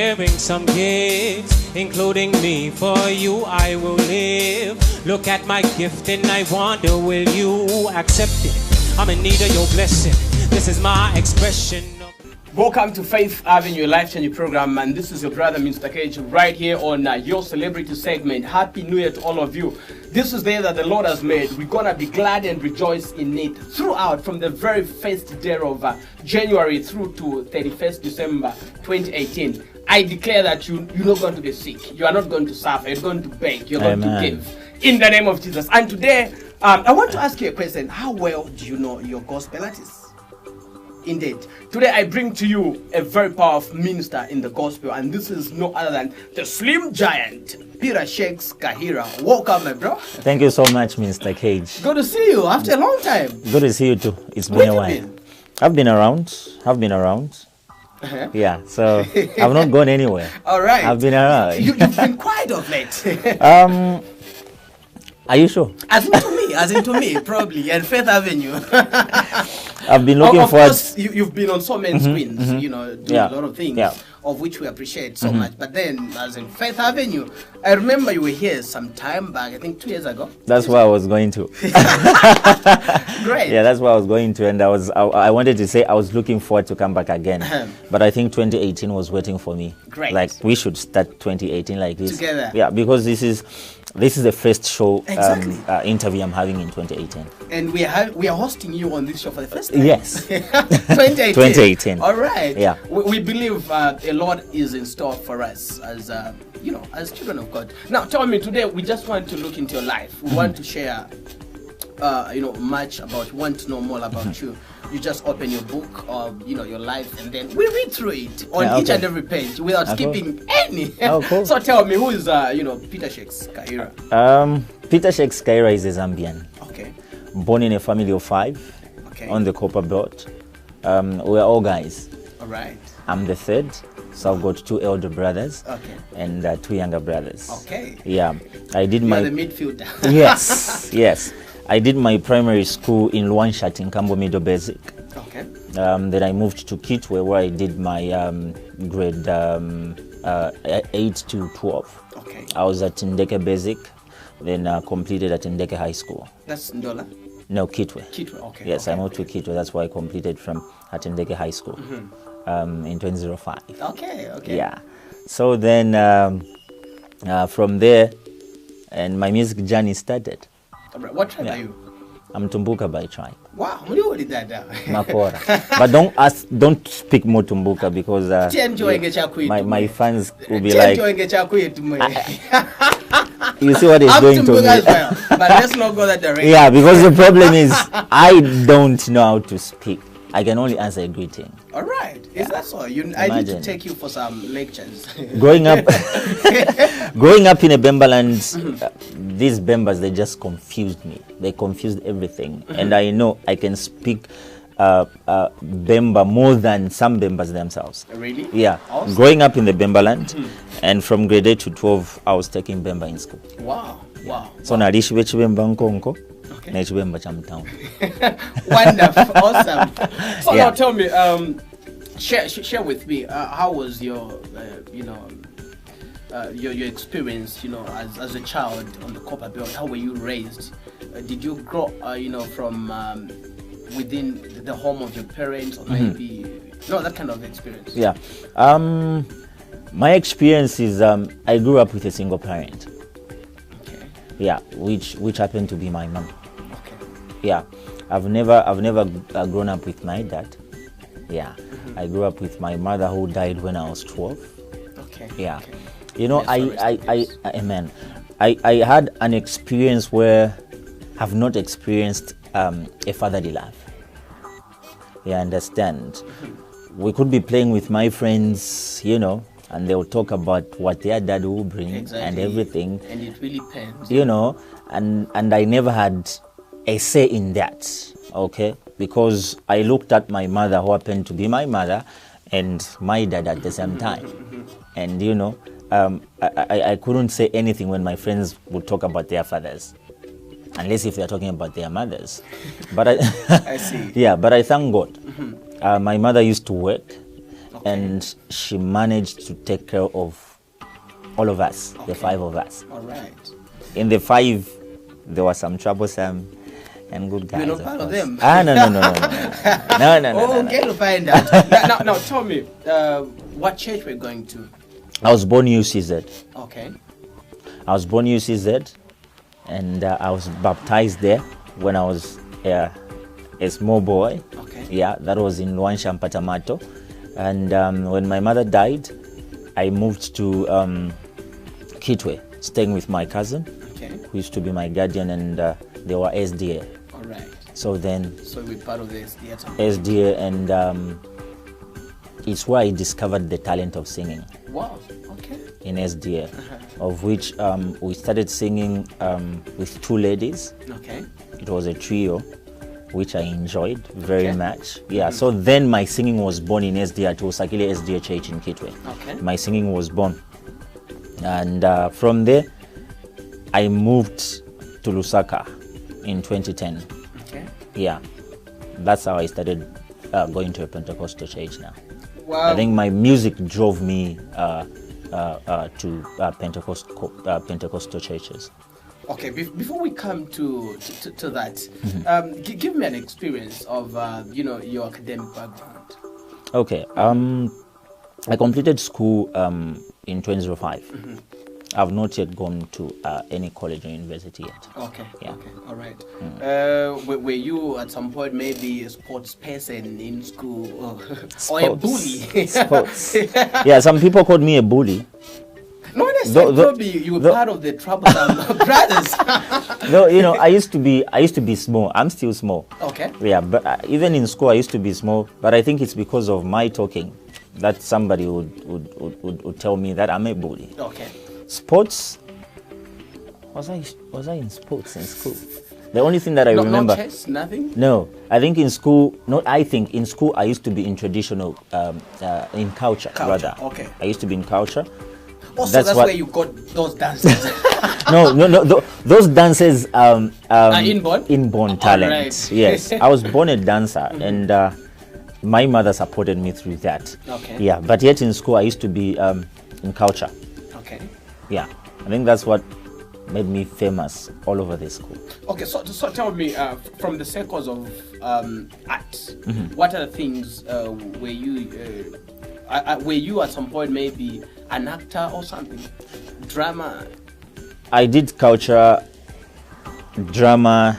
sharing some gifts, including me. For you I will live. Look at my gift and I wonder, will you accept it? I'm in need of your blessing. This is my expression. Welcome to Faith Avenue Life Changing Program, and this is your brother Mr. Cage right here on your celebrity segment. Happy New Year to all of you. This is the day that the Lord has made. We're gonna be glad and rejoice in it throughout, from the very first day of January through to 31st December 2018. I declare that you're not going to be sick. You are not going to suffer. You're going to beg. You're going to give in the name of Jesus. And today, I want to ask you a question. How well do you know your gospel artists? Indeed. Today I bring to you a very powerful minister in the gospel, and this is no other than the slim giant, Petershakes Kahira. Welcome, my bro. Thank you so much, Mr. Cage. Good to see you after a long time. Good to see you too. It's been Where a you while. been? I've been around. Yeah, so I've not gone anywhere. All right. I've been around. You've been quiet of late. Are you sure? As into me, probably, and Faith Avenue. I've been looking of forward. course, you've been on so many screens, you know, doing a lot of things, of which we appreciate so much. But then, as in Faith Avenue, I remember you were here some time back, I think 2 years ago. That's where I was going to. Great. Yeah, that's where I was going to, and I wanted to say I was looking forward to come back again. But I think 2018 was waiting for me. Great. Like, we should start 2018 like this. Together. Yeah, because this is the first show Exactly. interview I'm having in 2018. And we are hosting you on this show for the first time. Yes. 2018. 2018. All right. Yeah. We believe a lot is in store for us as as children of God. Now, tell me, today we just want to look into your life. We want to share, much about. We want to know more about you. You just open your book or your life, and then we read through it on each and every page without skipping any. Cool. So tell me, who is Petershakes Kahira? Petershakes Kahira is a Zambian. Okay. Born in a family of 5 on the Copper Belt. We're all guys. All right. I'm the third, so I've got 2 elder brothers and 2 younger brothers. Okay. Yeah, I did You're my the midfielder. yes. I did my primary school in Luanshat in Kambo Middle Basic. Okay. Then I moved to Kitwe, where I did my grade 8 to 12. Okay. I was at Ndeke Basic, then completed at Ndeke High School. That's Ndola? No, Kitwe. Kitwe, okay. Yes, okay. I moved to Kitwe. That's why I completed from at Ndeke High School in 2005. Okay. Yeah. So then from there, and my music journey started. What tribe are you? I'm Tumbuka by tribe. Wow, you did that down. Makora. But don't speak more Tumbuka because my fans will be like, you see what he's doing to me. Well, but let's not go that direction. Yeah, because the problem is I don't know how to speak. I can only answer a greeting. All right. Is that so? I need to take you for some lectures. Growing up in a Bembaland, these Bembas, they just confused me. They confused everything. And I know I can speak Bemba more than some Bembas themselves. Really? Yeah. Awesome. Growing up in the Bembaland, and from grade 8 to 12, I was taking Bemba in school. Wow. So now this Bemba Nkonko. Wonderful, awesome. So now tell me, share with me, how was your experience, as a child on the Copper Belt? How were you raised? Did you grow, from within the home of your parents, or maybe that kind of experience? Yeah, my experience is I grew up with a single parent. Okay. Yeah, which happened to be my mom. Yeah, I've never grown up with my dad. Yeah, I grew up with my mother who died when I was 12. Okay. Yeah, okay. Amen. I had an experience where I've not experienced a fatherly love. Yeah, understand. We could be playing with my friends, and they'll talk about what their dad will bring and everything. And it really pains. And I never had a say in that, okay? Because I looked at my mother, who happened to be my mother, and my dad at the same time. And, I couldn't say anything when my friends would talk about their fathers, unless if they're talking about their mothers. But I see. Yeah, but I thank God. My mother used to work, and she managed to take care of all of us, the 5 of us. All right. In the 5, there was some troublesome and good guys. You're not part of them? No. Oh, okay, to find out. now, tell me, what church we're going to? I was born UCZ. Okay. I was born UCZ, and I was baptized there when I was a small boy. Okay. Yeah, that was in Luansha, Patamato. And when my mother died, I moved to Kitwe, staying with my cousin, who used to be my guardian, and they were SDA. All right. So we're part of the SDA. SDA, and it's where I discovered the talent of singing. Wow. Okay. In SDA, of which we started singing with 2 ladies. Okay. It was a trio, which I enjoyed very much. Yeah, so then my singing was born in SDA, at Osakile SDA Church in Kitwe. Okay. My singing was born. And from there, I moved to Lusaka in 2010. Okay. Yeah, that's how I started going to a Pentecostal church now. Wow. I think my music drove me to Pentecostal churches. Okay, before we come to that, give me an experience of your academic background. Okay, I completed school in 2005. I've not yet gone to any college or university yet. Okay. Yeah. Okay. All right. Were you at some point maybe a sports person in school or a bully? Sports. Yeah, some people called me a bully. No one has said probably you were part of the troublesome brothers. No, I used to be small. I'm still small. Okay. Yeah, but even in school I used to be small. But I think it's because of my talking that somebody would tell me that I'm a bully. Okay. Sports. Was I in sports in school? The only thing that I remember. No chess, nothing. No, I think in school. No, I think in school I used to be in traditional, in culture rather. Okay. I used to be in culture. Also, that's where you got those dances. No. Those dances inborn? Inborn talent. Right. Yes, I was born a dancer, and my mother supported me through that. Okay. Yeah, but yet in school I used to be in culture. Okay. Yeah, I think that's what made me famous all over the school. Okay, so tell me, from the circles of art, what are the things were you at some point maybe an actor or something? Drama? I did culture, drama.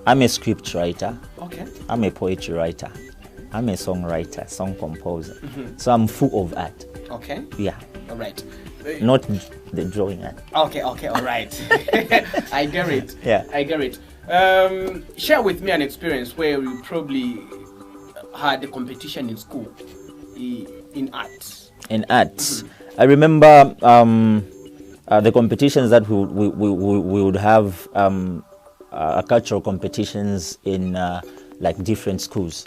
I'm a script writer. Okay. I'm a poetry writer. I'm a songwriter, song composer. So I'm full of art. Okay. Yeah. All right. Not the drawing art. Okay, all right. I get it. Yeah. I get it. Share with me an experience where you probably had a competition in school in art. In art. I remember the competitions that we would have, cultural competitions in like different schools.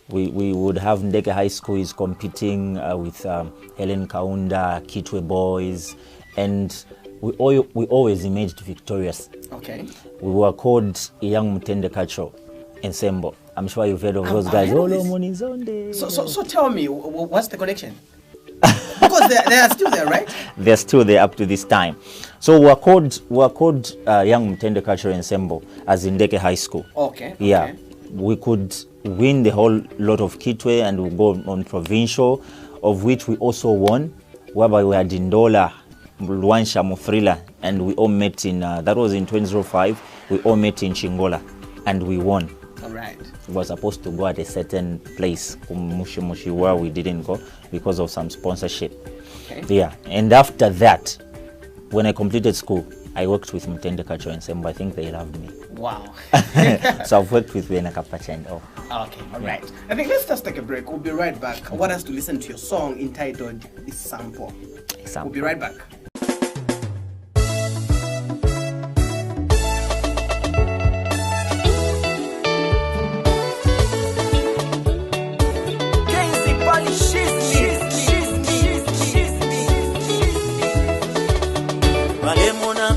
We would have Ndeke High School is competing with Helen Kaunda, Kitwe Boys, and we always emerged victorious. Okay. We were called Young Mutende Cultural Ensemble. I'm sure you've heard of those guys. So tell me, what's the connection? Because they are still there, right? They're still there up to this time. So we're called Young Mutende Cultural Ensemble as in Ndeke High School. Okay. Yeah. Okay. We could win the whole lot of Kitwe and we go on provincial, of which we also won, whereby we had Indola, Luansha, Mufrila, and we all met in, that was in 2005, we all met in Chingola, and we won. All right. We were supposed to go at a certain place, Mushi, where we didn't go because of some sponsorship. Okay. Yeah, and after that, when I completed school, I worked with Mutende Cultural Ensemble. I think they loved me. Wow. So I've worked with Wena Kapacha and all. Okay, all right. I think let's just take a break. We'll be right back. I want us to listen to your song entitled Isampo. We'll be right back.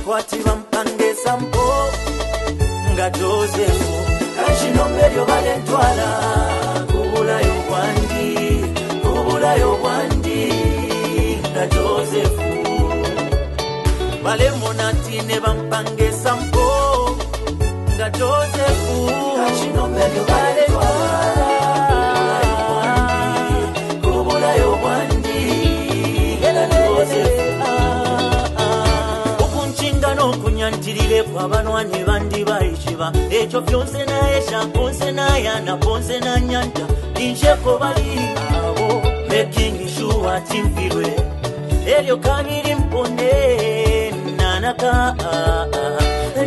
Kwatiba mpange sampo nga Joseph kachinombelyo balentwala kubulayo bwangi Joseph Bale monati ne bampange sampo nga Joseph Kachinombelyo bale kubula yo bwandi nga Joseph okunchinga n'okunyantirire kw'abanwanyi bandi bayikiba ekyo byonse naesha ponse nayana ponse nanyanja injeko bali abo making sure timfirwe elyo kabiri mpone nanaka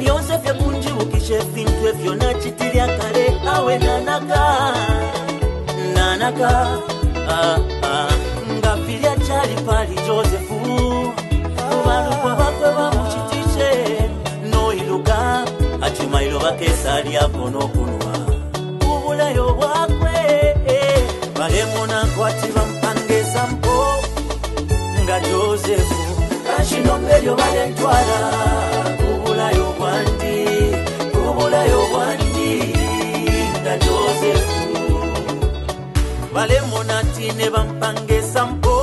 lyonse fye kunjibukisha ebintu ebyo nakitirya kale awe nanaka nga filya kyali pali Josefu balukwa bakwe bamukitiche noiluka ati mailo bakesalyako n'okunwa ubulayo bwakwe balemona kwati bampange sampo nga Josefu Kachinombelyo balentwala kubulayo bwandi nga Josefu balemonati ne bampange sampo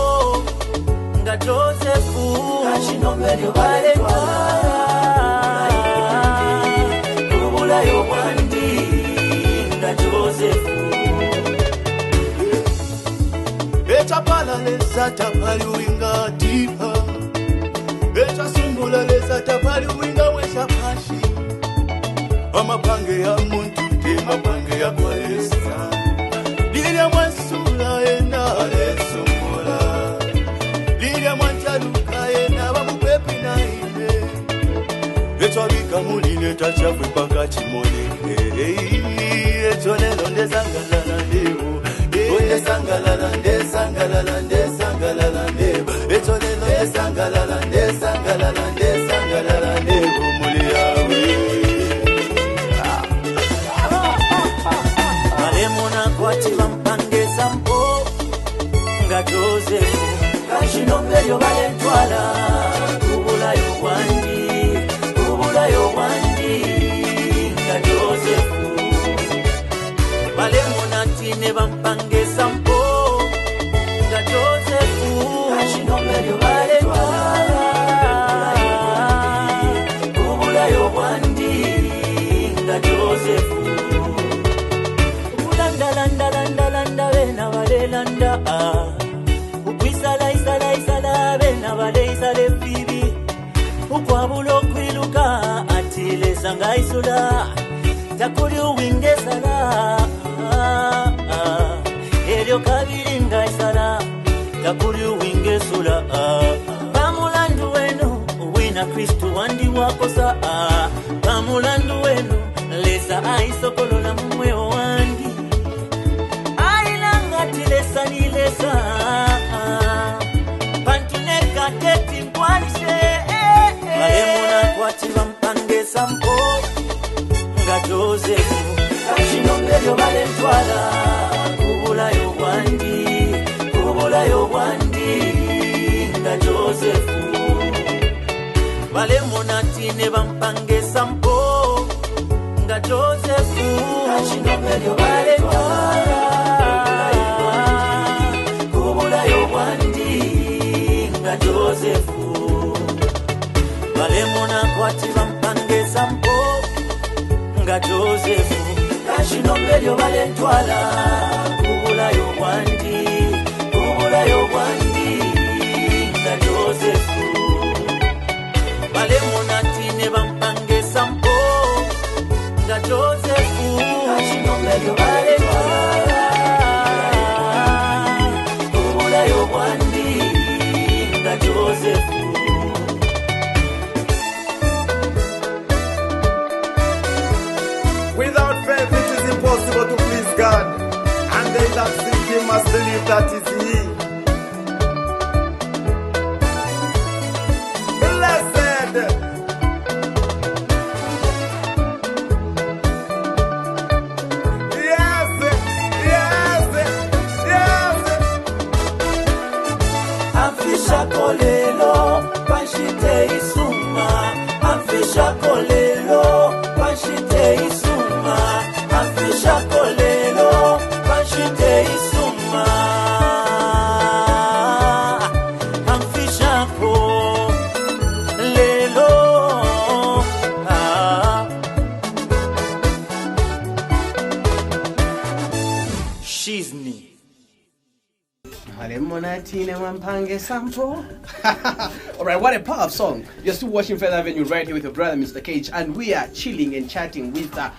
nga Josefu Kachinombelyo balentwala kubulayo bwandi nga Josefu Etapala lesa tapali winga tipa Etasumbula lesa tapali winga wesha pashi Amapange ya muntu te mapange ya kwa lesa Lilia mwansula ena lesumbula Lilia mwanchaluka ena wamupepi na ime Etwabika muline tachafwe paka chimone Etwalelo ndezangalala ndevu Sangalala, etolelo sangalala, muliawe. Balemona kwati bampange sampo nga Joseph Kachinombelyo balentwala kubulayo bwandi nga Joseph balemona tine bampange sampo nga Joseph Kachinombelyo balentwala kubulayo bwandi nga Joseph landa bena balelanda ukwisala bena baleisale fibi ukwabula okwiluka atileza ngaisula takuli uwingesala elyo kabiri ngaisala takuli uwingesula bamulandu wenu wina Kristu wandi wakosa bamulandu wenu lesa aisokolola mumweo wandi ailanga nilesa pantuneka teti mkwanishe balemona kwati bampange sampo nga Joseph Kachinombelyo balentwala kubulayo bwandi nga Joseph balemona tine bampange sampo nga Joseph Kachinombelyo balentwala kubulayo bwandi nga Joseph balemona kwati bampange sampo nga Joseph Kachinombelyo balentwala kubulayo bwandi nga Joseph balemona tine bampange sampo nga Joseph Kachinombelyo balentwala kubulayo bwandi nga Joseph. Without faith it is impossible to please God, and they that seek Him must believe that is He. Blessed. Afisha kolelo panshite isuma afisha kolelo panshite isuma afisha kolelo panshite isuma afisha All right, what a powerful song. You're still watching Faith Avenue right here with your brother, Mr. Cage, and we are chilling and chatting with, the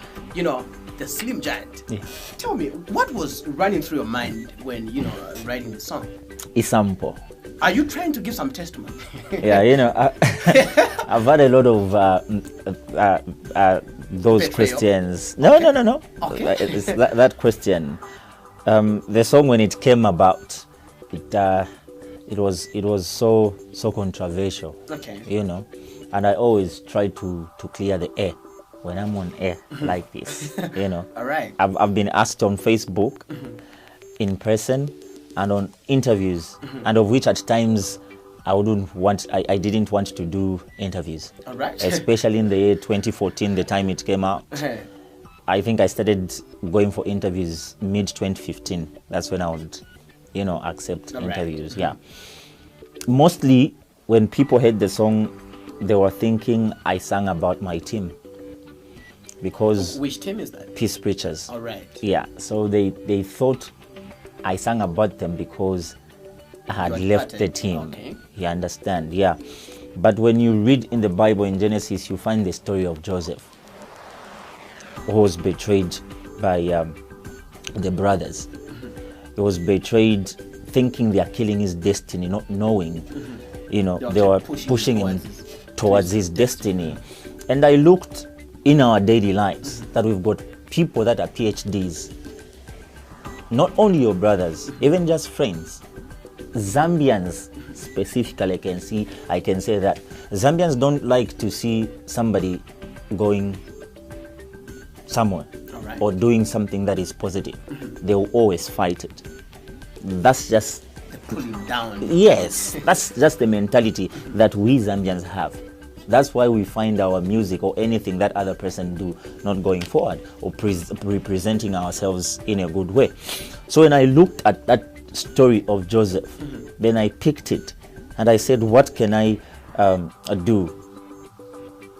Slim Giant. Yeah. Tell me, what was running through your mind when, writing the song? Isampo. Are you trying to give some testimony? Yeah, I've had a lot of those Betrayal? questions. No. Okay. It's that question. The song, when it came about, it was so controversial. Okay. And I always try to clear the air when I'm on air like this. All right. I've been asked on Facebook, in person, and on interviews, and of which at times I didn't want to do interviews. All right. Especially in the year 2014, the time it came out. I think I started going for interviews mid 2015. That's when I would, accept All right. interviews. Yeah. Mostly when people heard the song, they were thinking I sang about my team. Because Which team is that? Peace Preacherz. All right. Yeah, so they thought I sang about them because I had You left the departed. team. Okay. You understand? Yeah. But when you read in the Bible in Genesis, you find the story of Joseph, who was betrayed by the brothers. He was betrayed thinking they are killing his destiny, not knowing, they were pushing him towards his destiny. And I looked in our daily lives that we've got people that are PhDs, not only your brothers, even just friends. Zambians specifically, I can say that Zambians don't like to see somebody going somewhere or doing something that is positive. They will always fight it. That's just Pulling down. Yes, that's just the mentality that we Zambians have. That's why we find our music or anything that other person do not going forward or representing ourselves in a good way. So when I looked at that story of Joseph, then I picked it and I said, what can I do,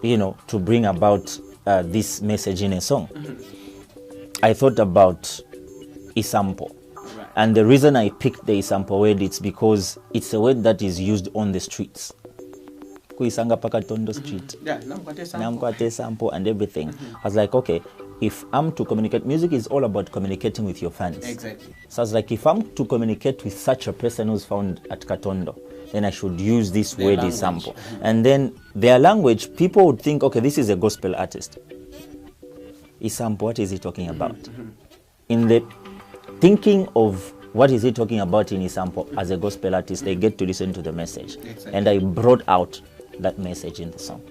to bring about this message in a song? I thought about Isampo. And the reason I picked the Isampo word, it's because it's a word that is used on the streets. Kuisanga Pakatondo Street. Yeah, Namkwate sample and everything. I was like, okay, if I'm to communicate, music is all about communicating with your fans. Exactly. So I was like, if I'm to communicate with such a person who's found at Katondo, then I should use this Their word language. Isampo. And then their language, people would think, okay, this is a gospel artist. Isampo, what is he talking about? In the thinking of what is he talking about in Isampo as a gospel artist, they get to listen to the message. Exactly. And I brought out that message in the song.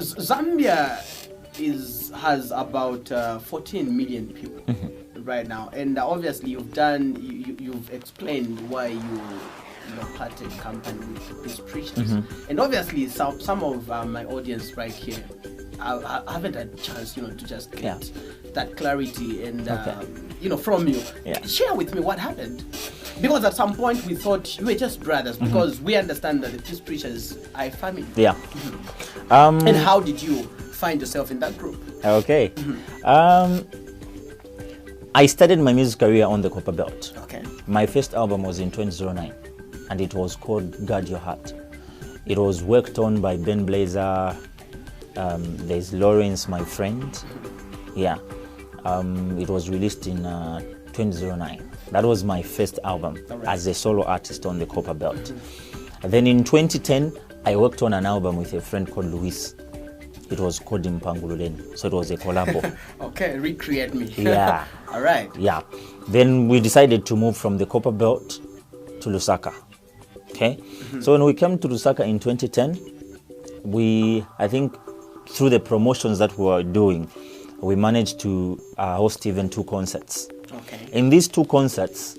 Zambia has about 14 million people right now, and obviously you've explained why you parted company with Peace Preacherz, and obviously some of my audience right here I haven't had a chance to just get that clarity and from you. Share with me what happened, because at some point we thought you were just brothers, because we understand that the Peace Preacherz are a family. And how did you find yourself in that group? Okay. I started my music career on the Copper Belt. Okay. My first album was in 2009, and it was called Guard Your Heart. It was worked on by Ben Blazer. There's Lawrence, my friend. It was released in 2009. That was my first album as a solo artist on the Copper Belt. Then in 2010, I worked on an album with a friend called Luis. It was called Impangululeni, so it was a collabo. Okay, recreate me. Yeah. All right. Yeah. Then we decided to move from the Copper Belt to Lusaka. Okay. So when we came to Lusaka in 2010, I think through the promotions that we were doing, we managed to host even 2 concerts. Okay. In these 2 concerts,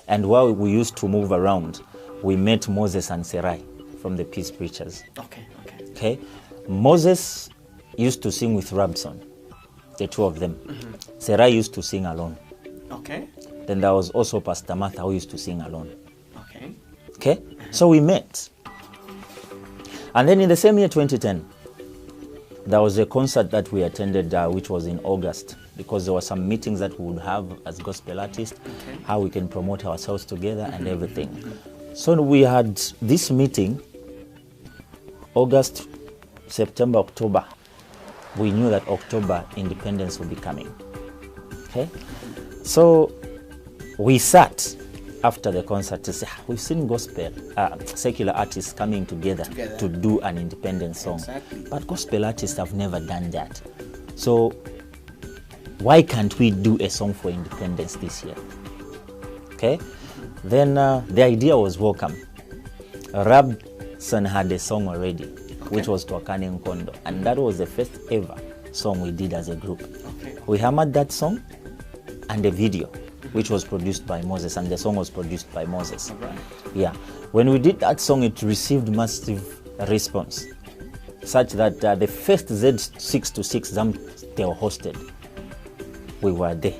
and while we used to move around, we met Moses and Serai from the Peace Preacherz. Okay. Moses used to sing with Rabson, the 2 of them. Serai used to sing alone. Okay. Then there was also Pastor Martha, who used to sing alone. Okay. So we met. And then in the same year, 2010, there was a concert that we attended, which was in August. because there were some meetings that we would have as gospel artists, how we can promote ourselves together and everything. So we had this meeting, August, September, October. We knew that October independence would be coming. Okay, so we sat after the concert to say, we've seen gospel, secular artists coming together to do an independent song. Exactly. But gospel artists have never done that. So why can't we do a song for independence this year? Okay. Then the idea was welcome. Rabson had a song already, which was Twakane Nkondo. And that was the first ever song we did as a group. Okay. We hammered that song and a video, which was produced by Moses, and the song was produced by Moses. Right. Yeah. When we did that song, it received massive response, such that the first Z626 Zam they were hosted, we were there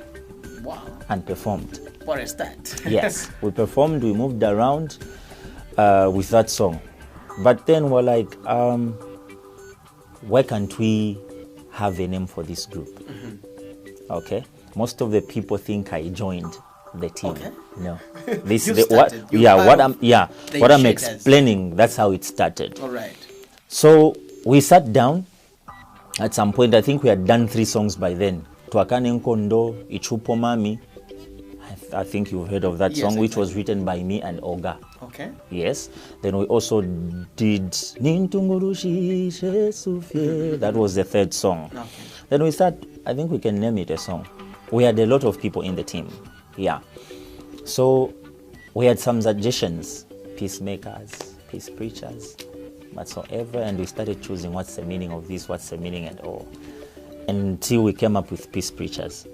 Wow. and performed. What is that? Yes, we performed, we moved around with that song. But then we're like, why can't we have a name for this group? Okay. Most of the people think I joined the team. Okay. No. This You the, what started. You yeah, part what of I'm yeah, the what I'm initiators. explaining, that's how it started. All right. So we sat down at some point. I think we had done 3 songs by then. Twakane Nkondo, Ichupo Mami. I think you've heard of that Yes, song, which exactly. was written by me and Oga. Okay. Yes. Then we also did Nintungurushi Sufye. That was the 3rd song. Okay. Then we start, I think we can name it a song. We had a lot of people in the team. Yeah. So we had some suggestions, peacemakers, peace preachers, whatsoever, and we started choosing what's the meaning of this, what's the meaning and all. Until we came up with Peace Preachers.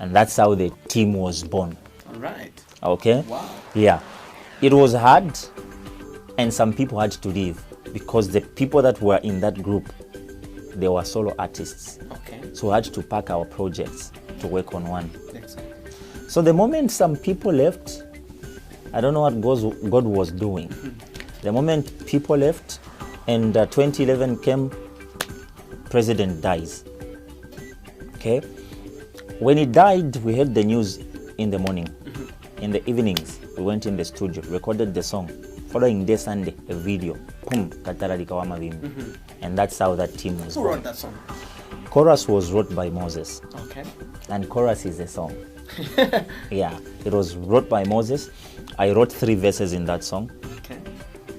And that's how the team was born. All right. Okay? Wow. Yeah. It was hard, and some people had to leave because the people that were in that group, they were solo artists. Okay. So we had to pack our projects to work on one. Exactly. So the moment some people left, I don't know what God was doing. The moment people left and 2011 came, president dies. Okay? When he died, we heard the news in the morning. In the evenings, we went in the studio, recorded the song. Following day, Sunday, a video. Boom, Katara Likawa Mavimbi. And that's how that team was Who born. wrote that song? Chorus was wrote by Moses. Okay. And chorus is a song. Yeah, it was wrote by Moses. I wrote 3 verses in that song, Okay.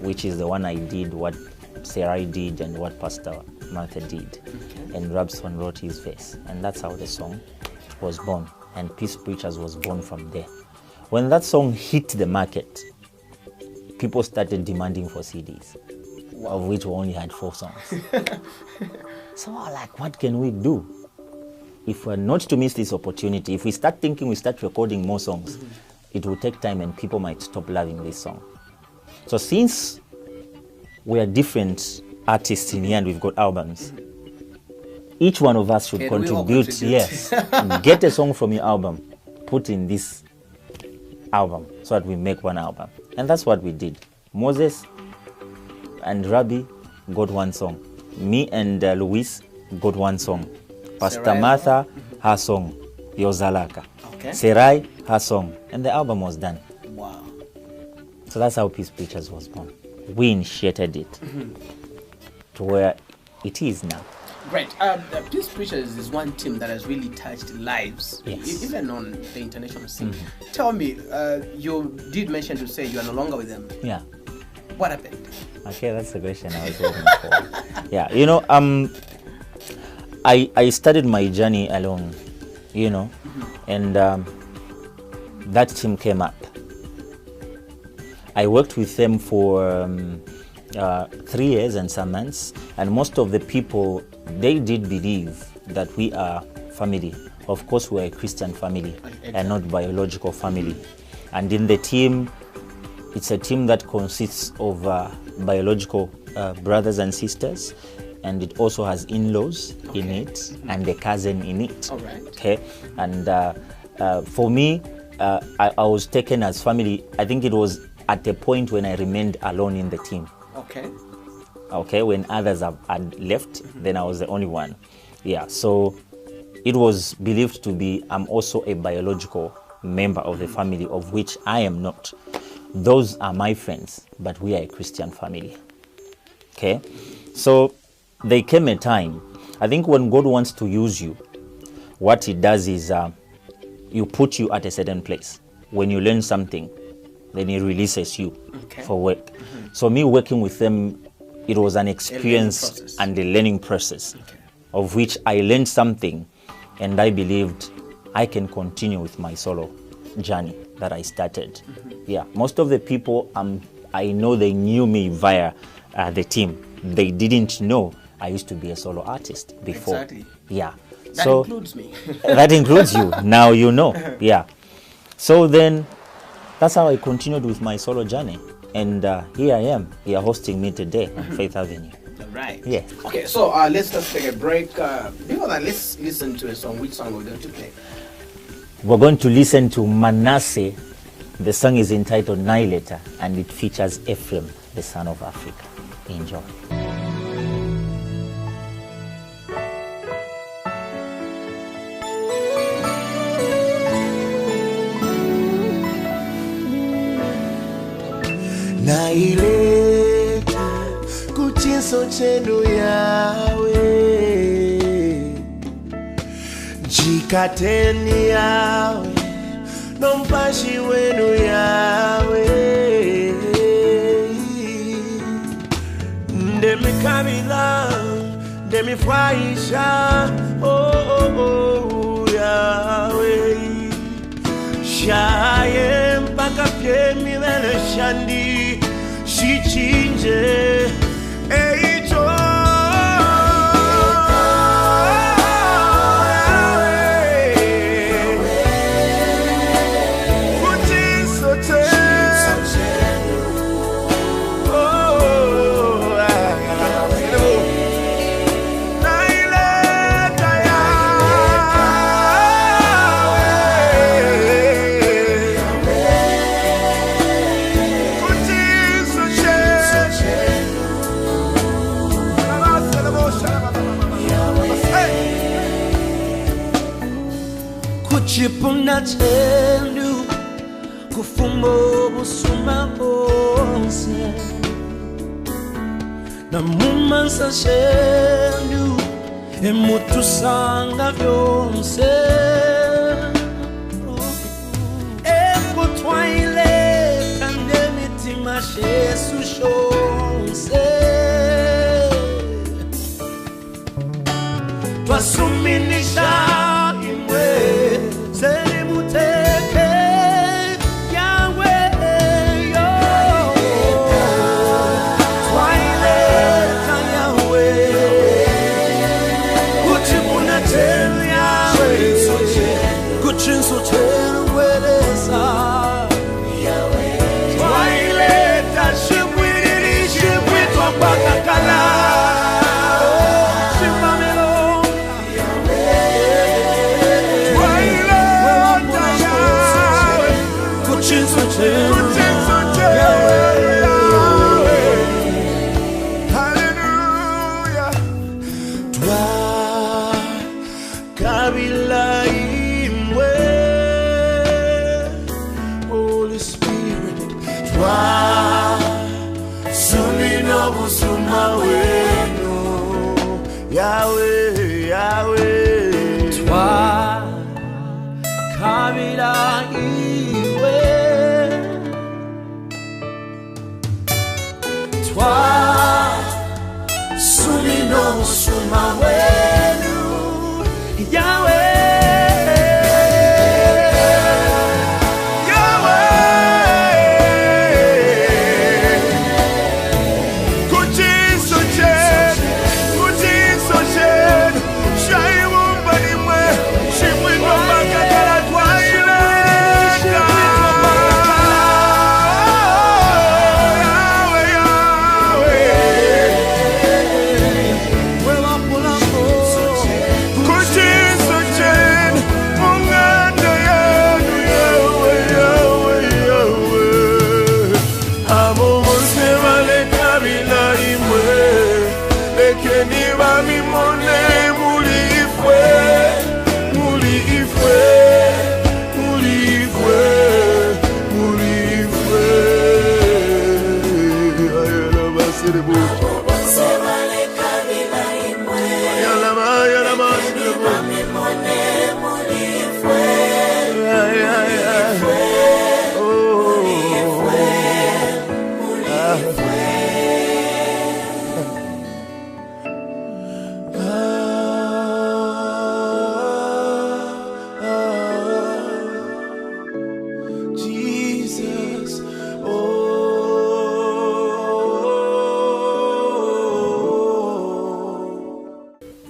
which is the one I did, what Sarai did, and what Pastor Martha did. Okay. And Rabson wrote his verse. And that's how the song was born. And Peace Preachers was born from there. When that song hit the market, people started demanding for CDs, of which we only had 4 songs. So I was like, what can we do? If we're not to miss this opportunity, if we start thinking we start recording more songs, it will take time and people might stop loving this song. So since we are different artists in here and we've got albums, each one of us should Can we all contribute, contribute? yes, get a song from your album, put in this album so that we make one album. And that's what we did. Moses and Rabbi got 1 song. Me and Luis got 1 song. Pastor Sarai. Martha, her song, Yozalaka. Okay. Sarai, her song. And the album was done. Wow. So that's how Peace Preachers was born. We initiated it to where it is now. Great. Peace Preachers is one team that has really touched lives, Yes. even on the international scene. Tell me, you did mention to say you are no longer with them. Yeah. What happened? Okay, that's the question I was waiting for. Yeah, you know, I started my journey alone, you know, and that team came up. I worked with them for 3 years and some months, and most of the people, they did believe that we are family. Of course, we're a Christian family and not biological family. And in the team, it's a team that consists of biological brothers and sisters, and it also has in-laws in it and a cousin in it. All right. Okay, and for me, I was taken as family. I think it was at a point when I remained alone in the team. Okay. Okay, when others had left, then I was the only one. Yeah, so it was believed to be I'm also a biological member of the family, of which I am not. Those are my friends, but we are a Christian family. Okay? So there came a time, I think when God wants to use you, what he does is you put you at a certain place. When you learn something, then he releases you for work. So me working with them, it was an experience and a learning process of which I learned something, and I believed I can continue with my solo journey that I started. Yeah, most of the people I know, they knew me via the team. They didn't know I used to be a solo artist before. Exactly. Yeah. That includes me. That includes you. Now you know. Yeah. So then that's how I continued with my solo journey. And here I am. You are hosting me today on Faith Avenue. Right. Yeah. Okay, so let's just take a break. Before that, let's listen to a song. Which song we're going to play? We're going to listen to Manasseh. The song is entitled Nihilata, and it features Ephraim, the son of Africa. Enjoy. Nahileta kuchiso chenu yawe, jikateni yawe, nompashi wenu yawe, ndemikabila, ndemifurahisha, yawe, shaye mpaka pye milele shandi, shichinje eicho. Kuchipuna chenu kufumbo busuma bonse na mumansa chenu emutusanga vyonse eko twaile kande mitima shesu shonse twasuminisha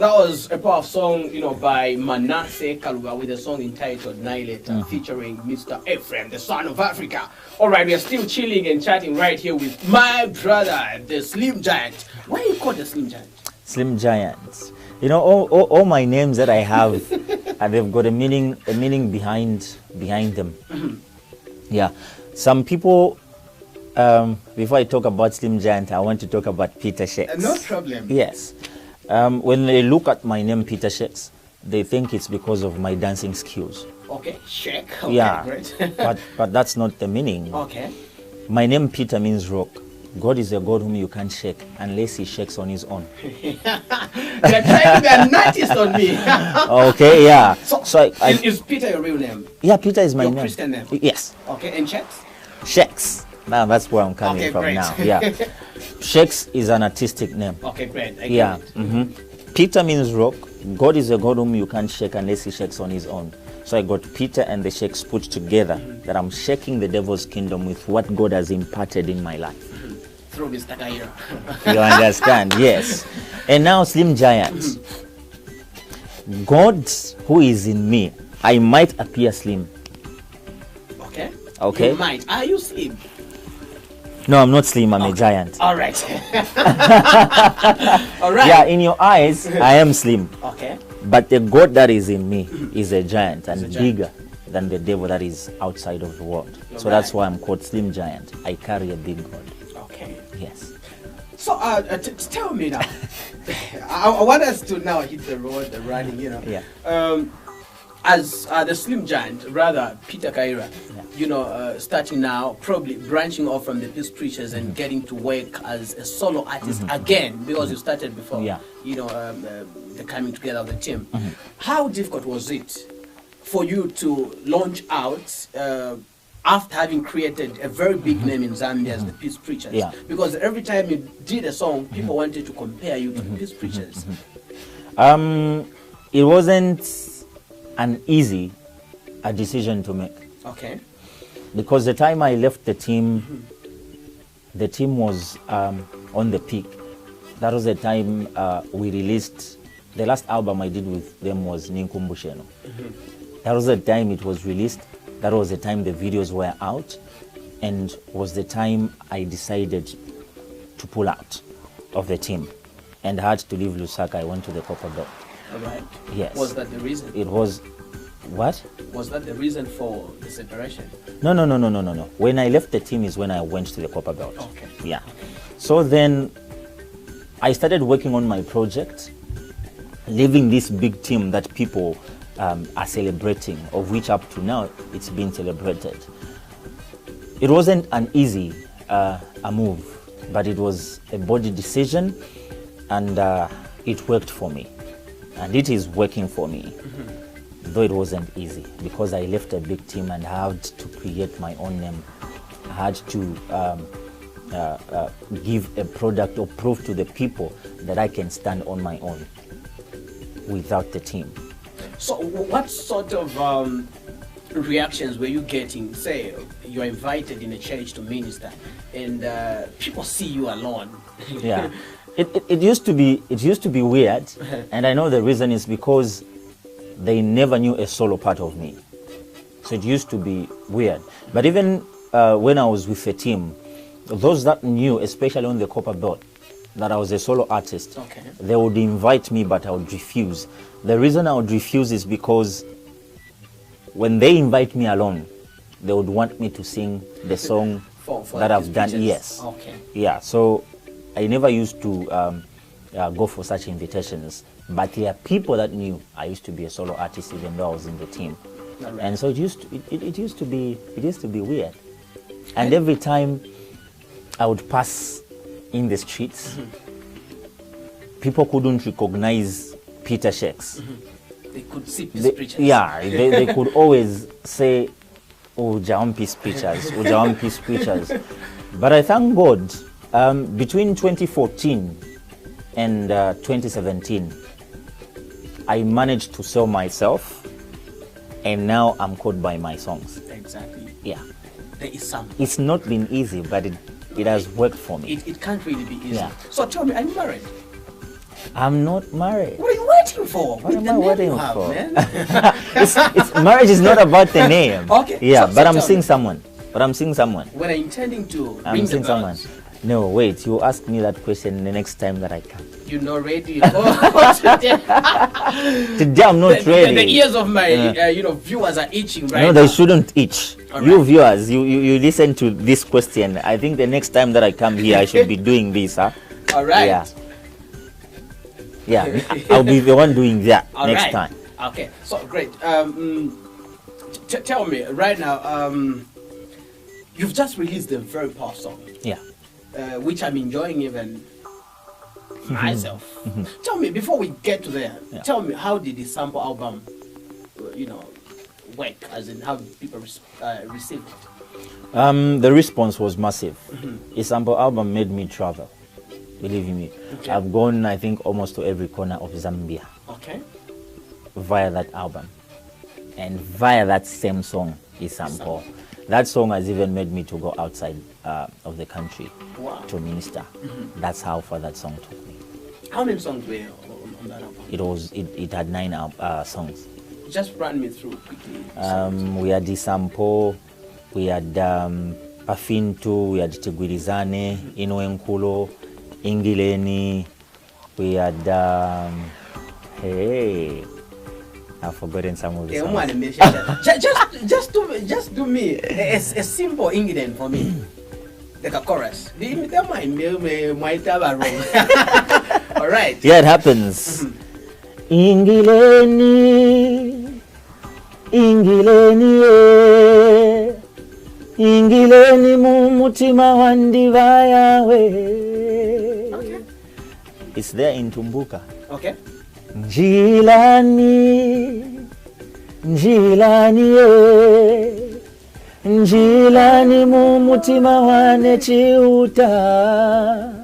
That was a powerful song, you know, by Manasseh Kaluga with a song entitled Naileta, featuring Mr. Ephraim, the son of Africa. All right, we are still chilling and chatting right here with my brother, the Slim Giant. Why are you called the Slim Giant? Slim Giant. You know, all my names that I have, they've got a meaning behind them. Yeah. Some people, before I talk about Slim Giant, I want to talk about Petershakes. No problem. Yes. When they look at my name, Petershakes, they think it's because of my dancing skills. Okay, shake. Okay, yeah, great. but that's not the meaning. Okay. My name Peter means rock. God is a God whom you can't shake unless he shakes on his own. They're trying to be an artist on me. Okay, yeah. So is Peter your real name? Yeah, Peter is my Your name. Christian name? Yes. Okay, and Shakes? Shakes. Now that's where I'm coming from great. now. Yeah. Shakes is an artistic name. Okay, great. I Yeah. get it. Peter means rock. God is a God whom you can't shake unless he shakes on his own. So I got Peter and the Shakes put together, that I'm shaking the devil's kingdom with what God has imparted in my life. Through Mr. Kaira. You understand? Yes. And now Slim Giant. God who is in me, I might appear slim. Okay. Okay. You might. Are you slim? No, I'm not slim, I'm a giant. All right. All right. Yeah, in your eyes, I am slim. Okay. But the God that is in me is a giant and a giant. bigger than the devil that is outside of the world. So Right. that's why I'm called Slim Giant. I carry a big God. Okay. Yes. So, tell me now. I want us to now hit the road, the running, you know. Yeah. As the Slim Giant, rather Peter Kaira, you know, starting now, probably branching off from the Peace Preacherz and getting to work as a solo artist again, because you started before, Yeah. you know, the coming together of the team. How difficult was it for you to launch out after having created a very big name in Zambia as the Peace Preacherz? Yeah. Because every time you did a song, people wanted to compare you to the Peace Preacherz. It wasn't an easy decision to make, Okay. because the time I left the team was on the peak. That was the time we released the last album I did with them was Ninkumbusheno. That was the time it was released. That was the time the videos were out, and was the time I decided to pull out of the team and had to leave Lusaka. I went to the Copper Belt. All right. Yes. Was that the reason? It was, what? Was that the reason for the separation? No. When I left the team is when I went to the Copper Belt. Okay. Yeah. So then I started working on my project, leaving this big team that people are celebrating, of which up to now it's been celebrated. It wasn't an easy a move, but it was a body decision, and it worked for me. And it is working for me, though it wasn't easy, because I left a big team and had to create my own name. I had to give a product or prove to the people that I can stand on my own without the team. So what sort of reactions were you getting? Say you're invited in a church to minister and people see you alone. Yeah. It used to be weird, and I know the reason is because they never knew a solo part of me. So it used to be weird. But even when I was with the team, those that knew, especially on the Copper Belt, that I was a solo artist, Okay. they would invite me, but I would refuse. The reason I would refuse is because when they invite me alone, they would want me to sing the song For that the I've done. Preacherz. Yes. Okay. Yeah, so I never used to go for such invitations, but there are people that knew I used to be a solo artist even though I was in the team. All right. And so it used to be weird. And every time I would pass in the streets, people couldn't recognize Petershakes. They could see Peace Preacherz. Yeah, they could always say, "Oh, Jawan Peace Preacherz, oh, Jawan Peace Preacherz." But I thank God, between 2014 and 2017, I managed to sell myself, and now I'm called by my songs. Exactly. Yeah, There is something. it's not been easy, but it has worked for me. It can't really be easy. Yeah. So tell me, are you married? I'm not married. Why waiting for? What am The I name waiting you have, for? man. It's marriage is not about the name. Okay, Yeah, so but I'm tell seeing me. someone. When I'm intending to I'm ring the seeing someone. bells, No, wait. You ask me that question the next time that I come. you're not ready. Oh, today. Today I'm not ready. The ears of my viewers are itching right No, now. they shouldn't itch. All You right. viewers, you listen to this question. I think the next time that I come here, I should be doing this, huh? All right. Yeah. Yeah, I'll be the one doing that All next right. time. Okay, so great. Tell me right now, you've just released a very powerful song, Yeah. which I'm enjoying even myself. Tell me, before we get to there, Yeah. tell me, how did the sample album, work? As in, how did people receive it? The response was massive. The sample album made me travel. Believe me. Okay. I've gone, I think, almost to every corner of Zambia Okay. via that album. And via that same song, Isampo. That song has even made me to go outside of the country Wow. to minister. That's how far that song took me. How many songs were on that album? It had 9 songs. Just run me through quickly. We had Isampo, we had Afintu, we had Tigwirizane, Inoenkulo, Ingileni, we had hey, I've forgotten some of the Yeah, songs. man, mention that. just do me a simple ingredient for me, like a chorus. That might have a wrong. All right. Yeah, it happens. Ingileni, Ingileni, Ingileni mumutima wandiva yawe. It's there in Tumbuka. Okay. Njilani, Njilani, Njilani mumutima wane chiuta.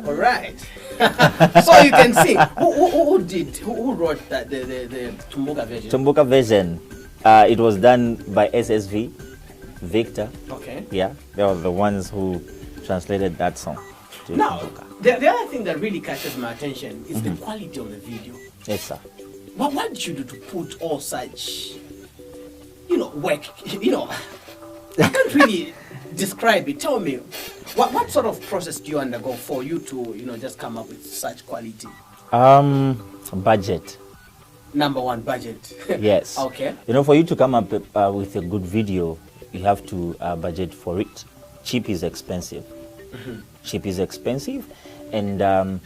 All right. So you can see who wrote that the Tumbuka version. Tumbuka version. It was done by SSV, Victor. Okay. Yeah, they were the ones who translated that song to Now, Tumbuka. the other thing that really catches my attention is the quality of the video. Yes, sir. What did you do to put all such, work? I can't really describe it. Tell me, what sort of process do you undergo for you to, just come up with such quality? Budget. Number one, budget. Yes. Okay. For you to come up with a good video, you have to budget for it. Cheap is expensive. Cheap is expensive, and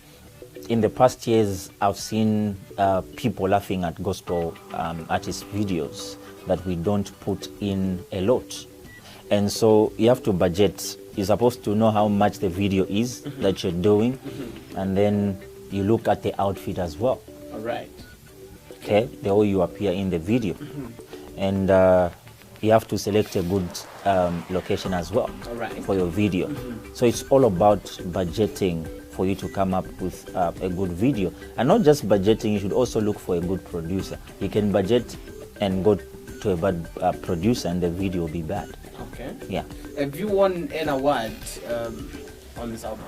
in the past years, I've seen people laughing at gospel artist videos that we don't put in a lot. And so you have to budget. You're supposed to know how much the video is that you're doing, and then you look at the outfit as well. All right. Okay, the way you appear in the video. And you have to select a good location as well All right. for your video. So it's all about budgeting for you to come up with a good video. And not just budgeting, you should also look for a good producer. You can budget and go to a bad producer and the video will be bad. Okay. Yeah. Have you won an award on this album?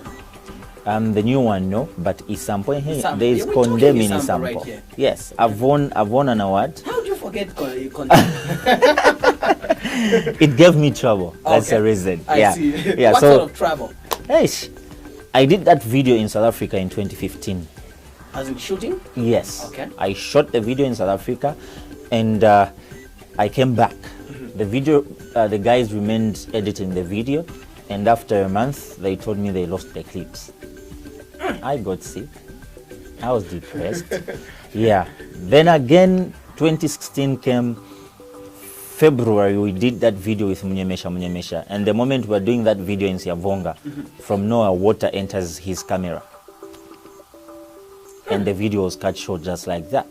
The new one, no, but Isampo, Isampo. there is Yeah, we're talking condemning Isampo Isampo. right here. Yes, I've won an award. How do you forget content? It gave me trouble. That's Okay. the reason. I Yeah. see. Yeah. What So sort of travel? Eish, I did that video in South Africa in 2015. As in shooting? Yes. Okay. I shot the video in South Africa, and I came back. The video, the guys remained editing the video, and after a month, they told me they lost the clips. I got sick. I was depressed. Yeah. Then again, 2016 came. February, we did that video with Munyemesha. And the moment we were doing that video in Siavonga, from nowhere, water enters his camera. And the video was cut short just like that.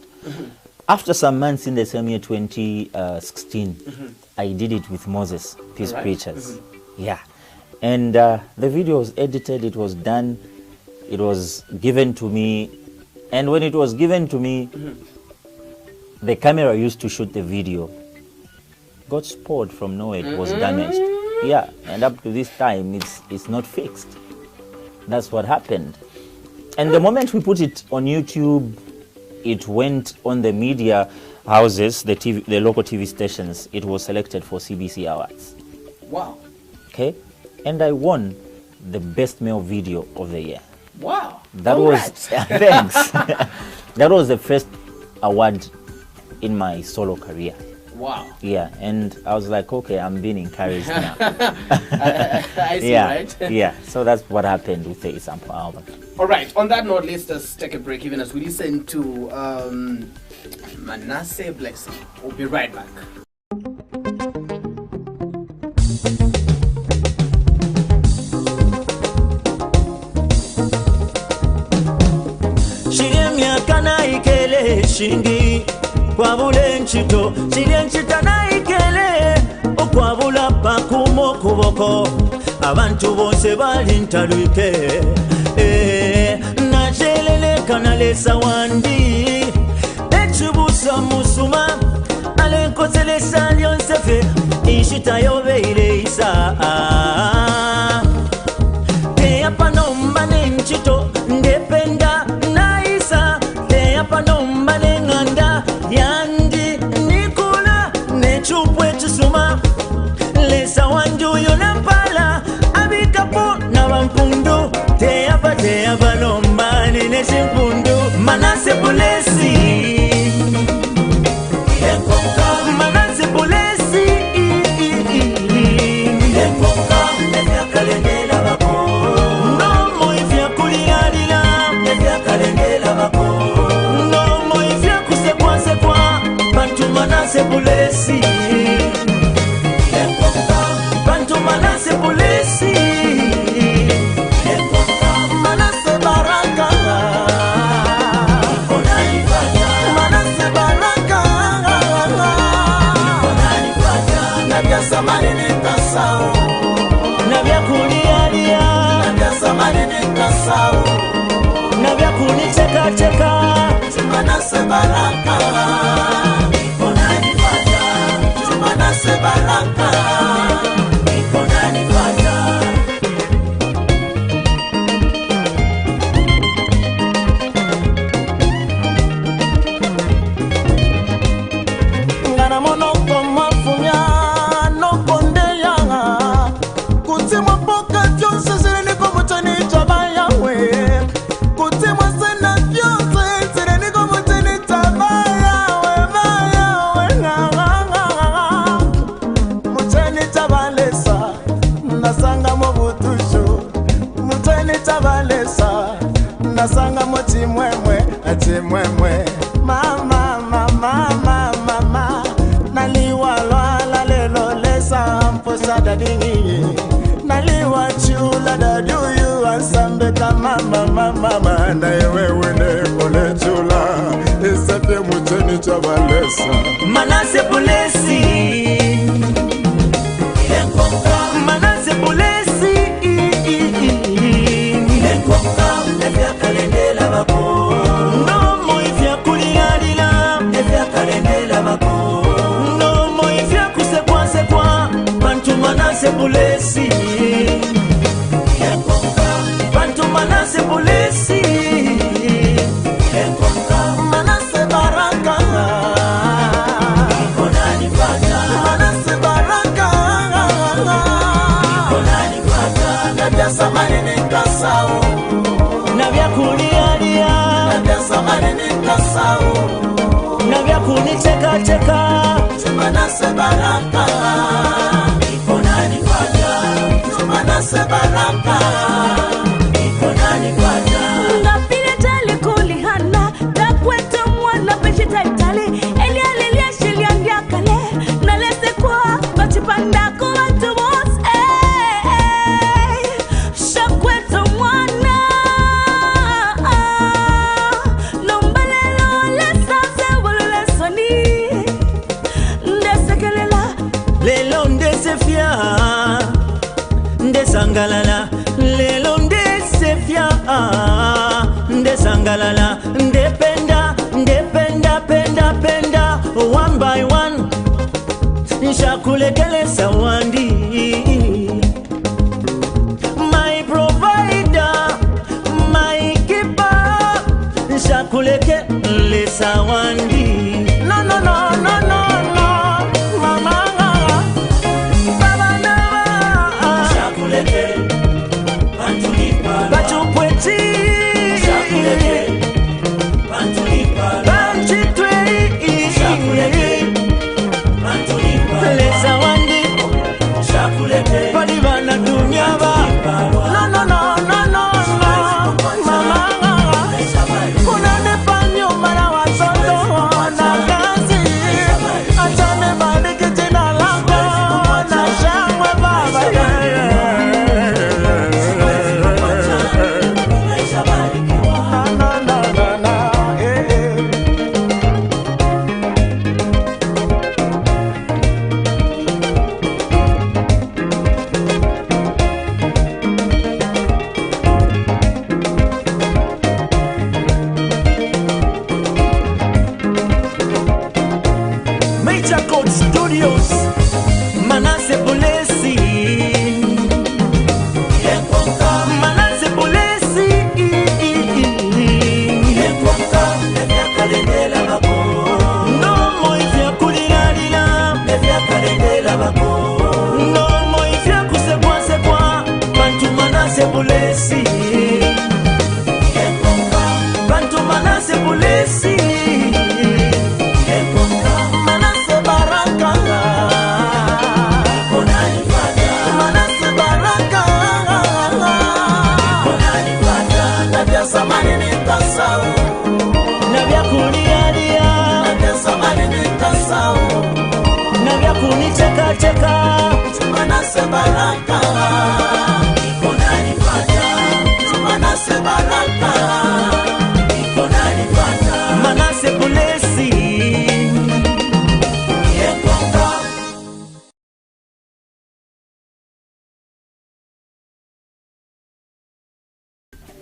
After some months in the same year, 2016, I did it with Moses, Peace Preacherz. Yeah. And the video was edited, it was done, it was given to me. And when it was given to me, the camera used to shoot the video got spoiled from nowhere. It was damaged. Yeah, and up to this time, it's not fixed. That's what happened. And the moment we put it on YouTube, it went on the media houses, the local TV stations. It was selected for CBC Awards. Wow. Okay, and I won the best male video of the year. Wow. That was thanks. That was the first award in my solo career. Wow. Yeah, and I was like, okay, I'm being encouraged now. I see, Yeah, right? yeah. So that's what happened with the Isampo album. All right. On that note, let's just take a break, even as we listen to Manasseh Blessing. We'll be right back. Shingi kwabule nchito chile nchita naikele okwabula pakumo kuboko abantu bose bali ntalwike najelele kanalesa wandi echubusa musuma alenkoselesa lyonsefe inshita yobeire isa teyapa nomba nenchito ndependa naisa teyapa nomba nenganda yandi nikula nechupwe chisuma lesa wanjuyo nampala abikapo na bampundu teyapa nomba nenechimpundu Manasseh Blessing Manasseh Blessing kalengela bako nomo ifya kuliralira ifya kalengela bako nomo ifya kusekwa bantu Manasseh Blessing bantu Manasseh Blessing Manasseh baraka Manasseh baraka nabya samani nikasao nabya kulialia nabya samani nikasao nabya kunicheka Manasseh baraka ikonani bata Manasseh baraka ikonani bata ngana mono koma fumya no kondeya kutimwa poka jonse zireni komutani tabaya we kutimwa sena jonse zireni komutani tabaya we mutani tabalesa nasanga mobutushu mutani tabalesa nasanga motimwemwe atimwemwe mama naliwalwala lelo lesa mposa dadingi naliwa chula daduyu ansambe kama mama na yewewe nekole chula isapye muteni chabalesa Manasseh Blessing Manasseh Blessing efya kalendela bako nomo ifya kuliralira efya kalendela bako nomo ifya kusekwa bantu Manasseh Blessing bantu Manasseh Blessing Manasseh baraka ikonani bata Manasseh baraka ikonani bata nabya samani nikasao nabya kulialia nabya samani nikasao nabya kunicheka Manasseh baraka ikonani bata Manasseh baraka ikonani bata ngapile tale kulihana dakweto mwana peshi taitale elialelia shiliandia kale nalese kwa bachipanda kwa watu boss shakweto mwana nombalelo lesa sebolo lesoni ndesekelela lelo ndesefia ndesangalala lelo ndesefia ndesangalala ndependa one by one nshakulekelesa wandi my provider my keeper chakuleke lesa wandi. No, no, no, no, no, no, mama. Baba never. Chakuleke, Bantulipa. Bachupweti. Chakuleke, Bantulipa. Banchitwei. Chakuleke, Bantulipa. Lesa wandi. Chakuleke, Palivana dunyaba. No, no, no, no, no, no, mama. Kunane panyo mara wasoto na kazi. Achane baliki jina lako na shangwe baba. Na, na, na, na, eh, eh. Major Code Studios, Manasseh Bulesi. Manasseh Bulesi. No more if you kuliralira. No more if you kusebwa. Bantu Manasseh Bulesi. Bantu Manasseh Bulesi. Manasseh Baraka. Manasseh Baraka. Nabia samani nitasau. Nabia kunialia. Nabia samani nitasau. Nabia kunicheka cheka. Manasseh Baraka. Manasseh Baraka. Manasseh Bulesi.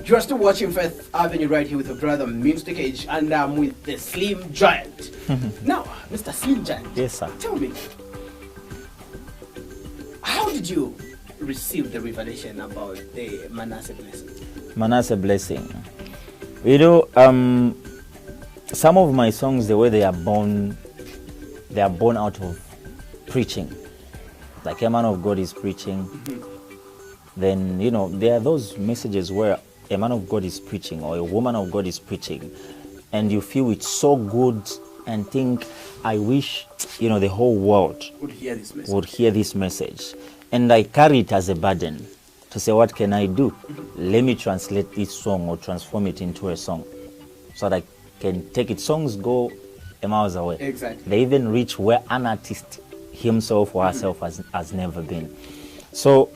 You are still watching Faith Avenue right here with your brother Mr. Cage, and I'm with the Slim Giant. Now, Mr. Slim Giant, Yes, sir. tell me, how did you receive the revelation about the Manasseh blessing? Manasseh blessing. You know, some of my songs, the way they are born out of preaching. Like a man of God is preaching. Then, you know, there are those messages where a man of God is preaching or a woman of God is preaching, and you feel it's so good and think, I wish, you know, the whole world Would hear this message. would hear this message. And I carry it as a burden to say, what can I do? Let me translate this song or transform it into a song so that I can take it. Songs go a miles away. Exactly. They even reach where an artist himself or herself has never been. So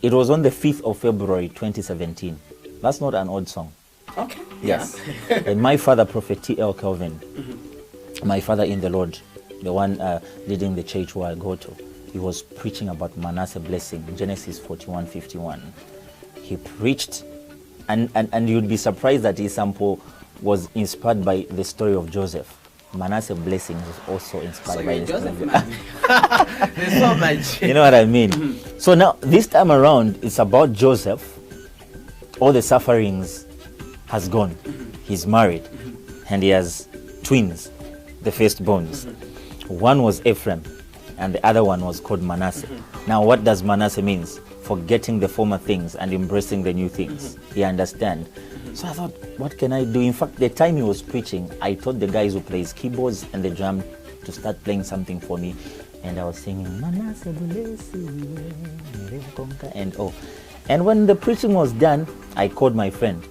it was on the 5th of February 2017. That's not an old song. Okay. Yes. And my father, Prophet T.L. Kelvin, my father in the Lord, the one leading the church where I go to, he was preaching about Manasseh blessing, Genesis 41:51. He preached, and you'd be surprised that his sample was inspired by the story of Joseph. Manasseh blessing was also inspired So by you're the story. Joseph, man. There's so much. You know what I mean? So now, this time around, it's about Joseph. All the sufferings has gone. He's married, and he has twins, the firstborns. One was Ephraim, and the other one was called Manasseh. Now, what does Manasseh means? Forgetting the former things and embracing the new things. You understand? So I thought, what can I do? In fact, the time he was preaching, I told the guys who plays keyboards and the drum to start playing something for me. And I was singing, Manasseh blessing, and oh. And when the preaching was done, I called my friend,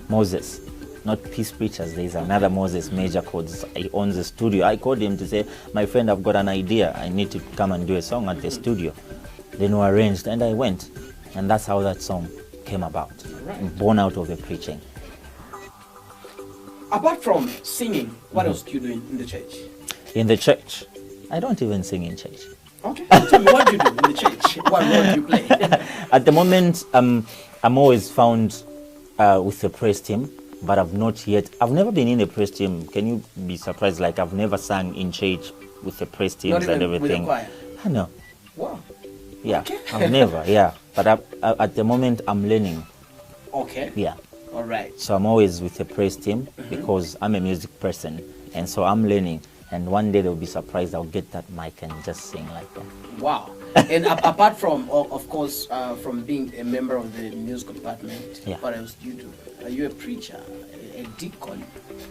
Moses, not Peace Preacherz. There is another Moses, Major Codes. He owns a studio. I called him to say, my friend, I've got an idea. I need to come and do a song at the studio. Then we arranged, and I went. And that's how that song came about, born out of the preaching. Apart from singing, what else do you do in the church? In the church, I don't even sing in church. Okay. Tell me, what do you do in the church? What role do you play? At the moment, I'm always found with the praise team, but I've never been in a praise team. Can you be surprised? Like, I've never sang in church with the praise teams Not even and everything. with the choir? I know. Wow. Yeah, Okay. I've never, yeah. But at the moment, I'm learning. Okay. Yeah. All right. So I'm always with the praise team because I'm a music person, and so I'm learning. And one day they'll be surprised I'll get that mic and just sing like that. Wow. And apart from, of course, from being a member of the musical department, Yeah. what else do you do? Are you a preacher, a deacon?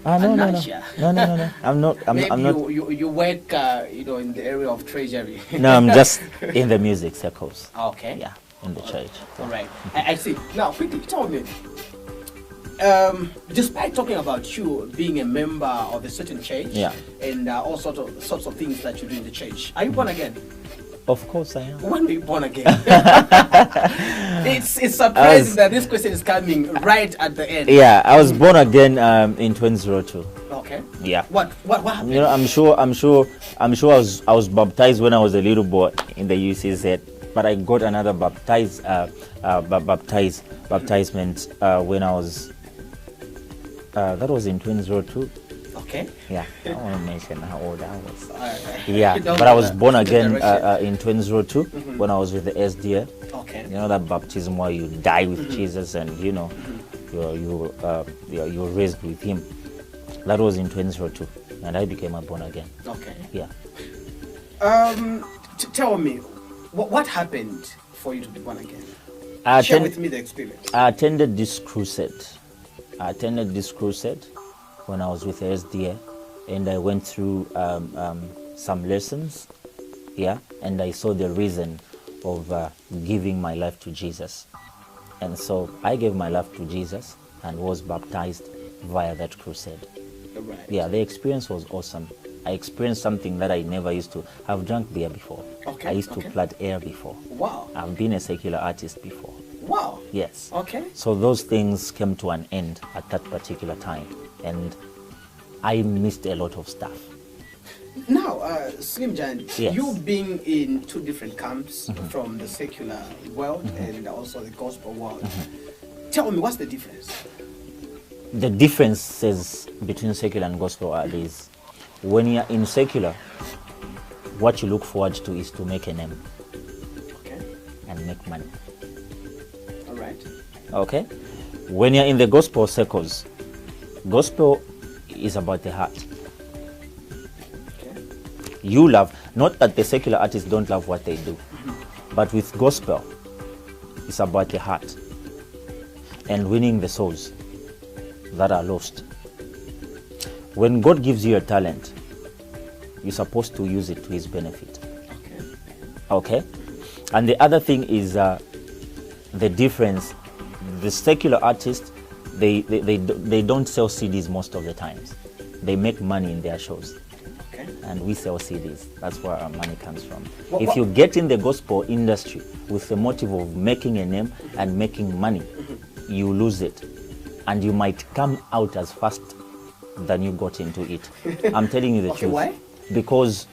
No. an usher? No. I'm not. Maybe I'm not. You work, in the area of treasury. No, I'm just in the music circles. Okay. Yeah, in the church. All right. I see. Now, quickly tell me. Despite talking about you being a member of a certain church, Yeah. and all sorts of things that you do in the church, are you born again? Of course I am. When were you born again? It's surprising that this question is coming right at the end. Yeah, I was born again in 2002. Okay. Yeah. What happened? You know, I'm sure I was baptized when I was a little boy in the UCZ, but I got another baptizement when I was. That was in 2002. Okay. Yeah, I don't want to mention how old I was. Alright. Yeah, Don't but I was do born that. again Direction. in 2002 when I was with the SDA. Okay. You know that baptism where you die with Jesus and you're raised with Him. That was in 2002, and I became a born again. Okay. Yeah. Tell me, what happened for you to be born again? I Share attend- with me the experience. I attended this crusade. When I was with the SDA, and I went through some lessons, yeah, and I saw the reason of giving my life to Jesus. And so I gave my life to Jesus and was baptized via that crusade. Right. Yeah, the experience was awesome. I experienced something that I never used to. I've drunk beer before. Okay, I used to okay. flood air before. Wow. I've been a secular artist before. Wow. Yes. Okay. So those things came to an end at that particular time, and I missed a lot of stuff. Now, Slim Giant, Yes. you being in two different camps from the secular world and also the gospel world, tell me, what's the difference? The differences between secular and gospel are these. When you're in secular, what you look forward to is to make a name Okay. and make money. All right. Okay? When you're in the gospel circles, gospel is about the heart. Okay. You love, not that the secular artists don't love what they do, but with gospel, it's about the heart and winning the souls that are lost. When God gives you a talent, you're supposed to use it to His benefit. Okay. Okay? And the other thing is the difference. The secular artists, they don't sell CDs most of the times. They make money in their shows. Okay. And we sell CDs. That's where our money comes from. What- If you get in the gospel industry with the motive of making a name and making money, you lose it. And you might come out as fast than you got into it. I'm telling you the Okay, truth. why? Because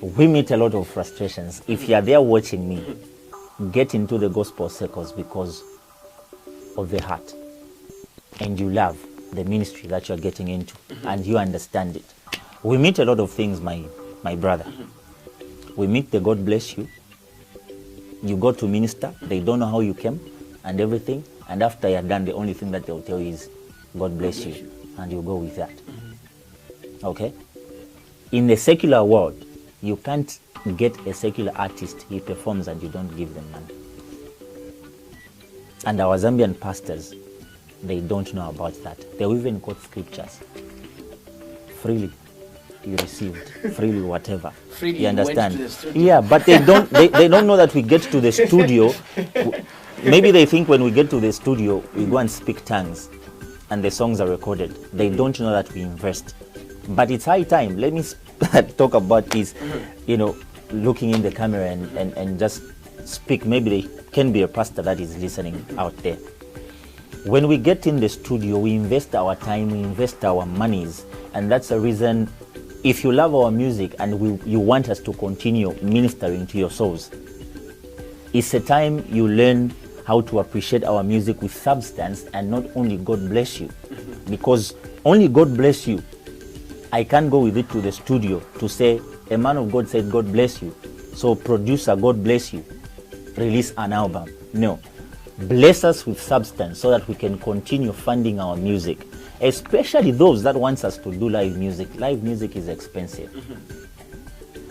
we meet a lot of frustrations. If you are there watching me, get into the gospel circles because of the heart. And you love the ministry that you're getting into. And you understand it. We meet a lot of things, my brother. We meet the God bless you. You go to minister. They don't know how you came and everything. And after you're done, the only thing that they'll tell you is, God bless you. And you go with that. Okay? In the secular world, you can't get a secular artist, he performs and you don't give them money. And our Zambian pastors, they don't know about that. They will even quote scriptures. Freely you received, freely whatever. Freely you you went understand? to the studio. Yeah, but they don't know that we get to the studio. Maybe they think when we get to the studio, we go and speak tongues and the songs are recorded. They don't know that we invest. But it's high time. Let me talk about this, looking in the camera and just speak. Maybe there can be a pastor that is listening out there. When we get in the studio, we invest our time, we invest our monies. And that's the reason, if you love our music and you want us to continue ministering to your souls, it's a time you learn how to appreciate our music with substance and not only God bless you. Because only God bless you. I can't go with it to the studio to say, a man of God said, God bless you. So producer, God bless you. Release an album. No. bless us with substance so that we can continue funding our music, especially those that wants us to do live music. Live music is expensive.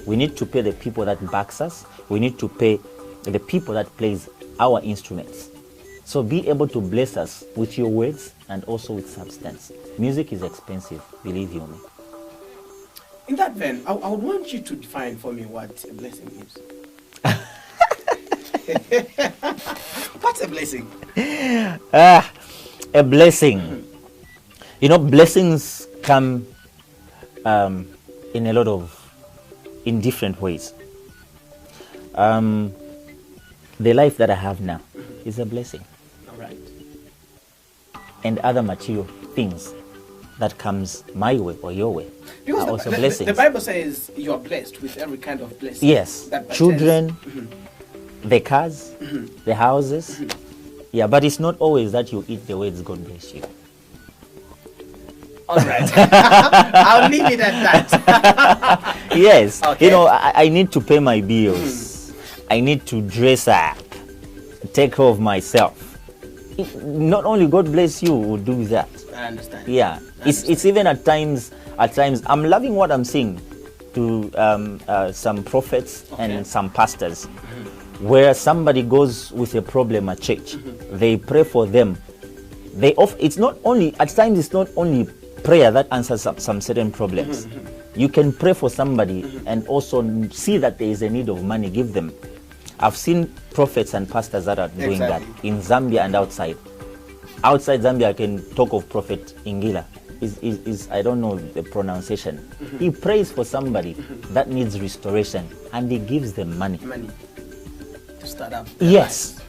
We need to pay the people that backs us. We need to pay the people that plays our instruments. So be able to bless us with your words and also with substance. Music is expensive, believe you me. In that vein, I would want you to define for me what a blessing is. What's a blessing? A blessing. You know, blessings come in different ways. The life that I have now is a blessing. All right. And other material things that comes my way or your way Because are also the blessings. the Bible says you are blessed with every kind of blessing. Yes, that pertains- children, the cars, the houses. Yeah, but it's not always that you eat the words God bless you. All right. I'll leave it at that. Yes, Okay. you know, I need to pay my bills. I need to dress up, take care of myself. Not only God bless you will do that. I understand. Yeah, it's even at times. I'm loving what I'm seeing to some prophets and some pastors, where somebody goes with a problem at church, they pray for them. It's not only at times. It's not only prayer that answers some certain problems. You can pray for somebody and also see that there is a need of money. Give them. I've seen prophets and pastors that are doing that in Zambia and outside. Outside Zambia, I can talk of Prophet Ingila. Is I don't know the pronunciation. He prays for somebody that needs restoration, and he gives them money. Money to start up. Yes,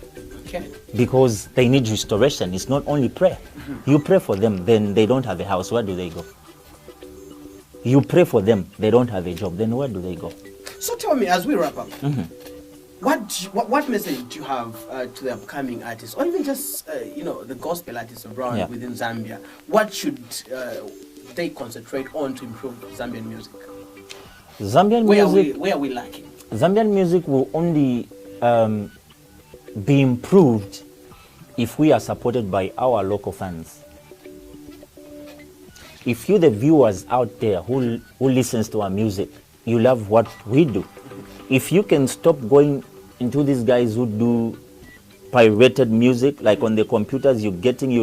Okay. because they need restoration. It's not only prayer. You pray for them, then they don't have a house. Where do they go? You pray for them, they don't have a job. Then where do they go? So tell me, as we wrap up, what message do you have to the upcoming artists, or even just the gospel artists around within Zambia? What should they concentrate on to improve Zambian music? Zambian music. Where are we lacking? Zambian music will only be improved if we are supported by our local fans. If you, the viewers out there who listens to our music, you love what we do. If you can stop going into these guys who do pirated music, like on the computers, maybe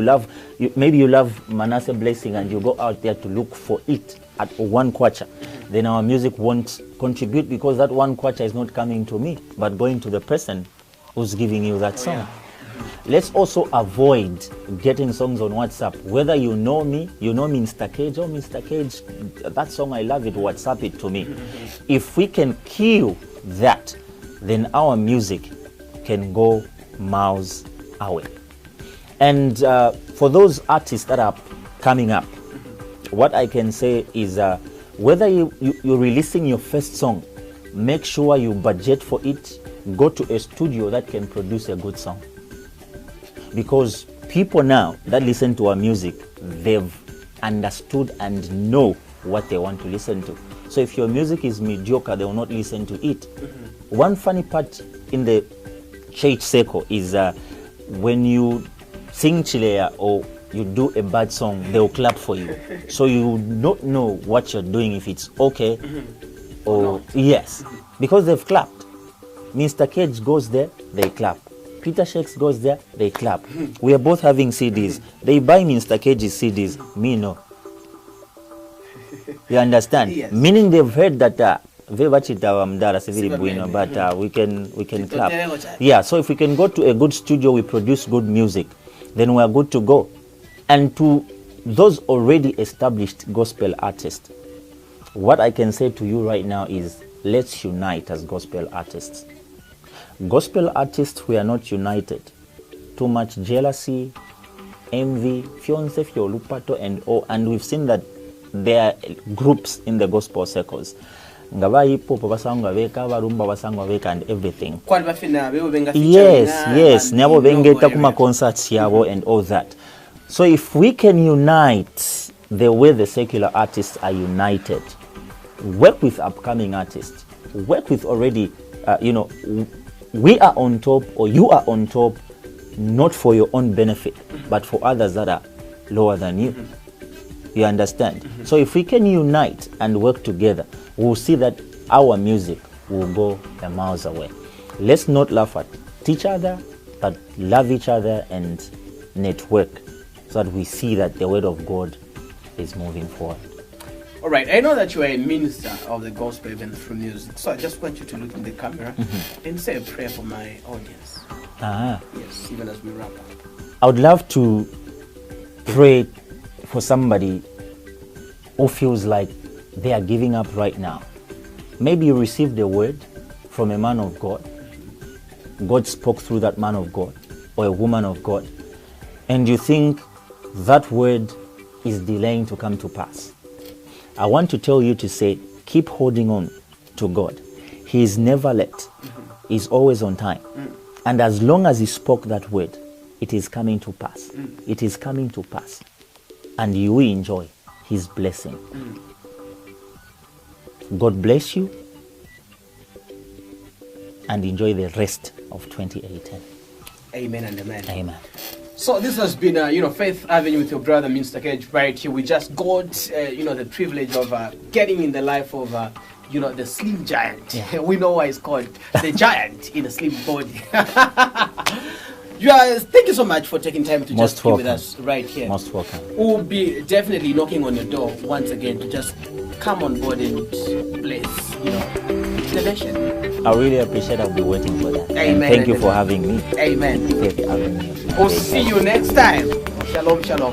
you love Manasseh Blessing and you go out there to look for it at 1 kwacha, then our music won't contribute, because that 1 kwacha is not coming to me, but going to the person who's giving you that song. Let's also avoid getting songs on WhatsApp. Whether you know me, Mr. Cage, oh, Mr. Cage, that song, I love it, WhatsApp it to me. If we can kill that, then our music can go miles away. And for those artists that are coming up, what I can say is whether you're releasing your first song, make sure you budget for it. Go to a studio that can produce a good song. Because people now that listen to our music, they've understood and know what they want to listen to. So if your music is mediocre, they will not listen to it. One funny part in the church circle is when you sing Chilea or you do a bad song, they'll clap for you. So you don't know what you're doing, if it's okay or yes, because they've clapped. Mr. Cage goes there, they clap. Petershakes goes there, they clap. We are both having CDs. They buy Mr. Cage's CDs, me no. You understand? Yes. Meaning they've heard that but we can clap. Yeah, so if we can go to a good studio, we produce good music, then we are good to go. And to those already established gospel artists, what I can say to you right now is, let's unite as gospel artists. Gospel artists, we are not united. Too much jealousy, envy, fiance, fiolupato, and we've seen that there are groups in the gospel circles. Ngaba hip hop basangwa beka, barumba basangwa beka, and everything. Yes, nyabo bengeta kuma concerts yabo and all that. So if we can unite the way the secular artists are united, work with upcoming artists, work with already, we are on top or you are on top, not for your own benefit, but for others that are lower than you. You understand? So if we can unite and work together, we'll see that our music will go a miles away. Let's not laugh at each other, but love each other and network so that we see that the word of God is moving forward. All right, I know that you are a minister of the gospel even through music, so I just want you to look in the camera and say a prayer for my audience. Yes, even as we wrap up. I would love to pray for somebody who feels like they are giving up right now. Maybe you received a word from a man of God. God spoke through that man of God or a woman of God, and you think that word is delaying to come to pass. I want to tell you to say, keep holding on to God. He is never late. He's always on time. And as long as he spoke that word, it is coming to pass. It is coming to pass. And you will enjoy his blessing. God bless you and enjoy the rest of 2018. Amen and amen. Amen. So this has been, Faith Avenue with your brother, Mr. Cage, right here. We just got, the privilege of getting in the life of, the slim giant. Yeah. We know why it's called the giant in a slim body. Thank you so much for taking time to just be with us right here. Most welcome. We'll be definitely knocking on your door once again to just come on board and bless, the nation. I really appreciate. I'll be waiting for that. Amen. And thank you for having me. Amen. Faith Avenue. We'll see you next time. Shalom, shalom.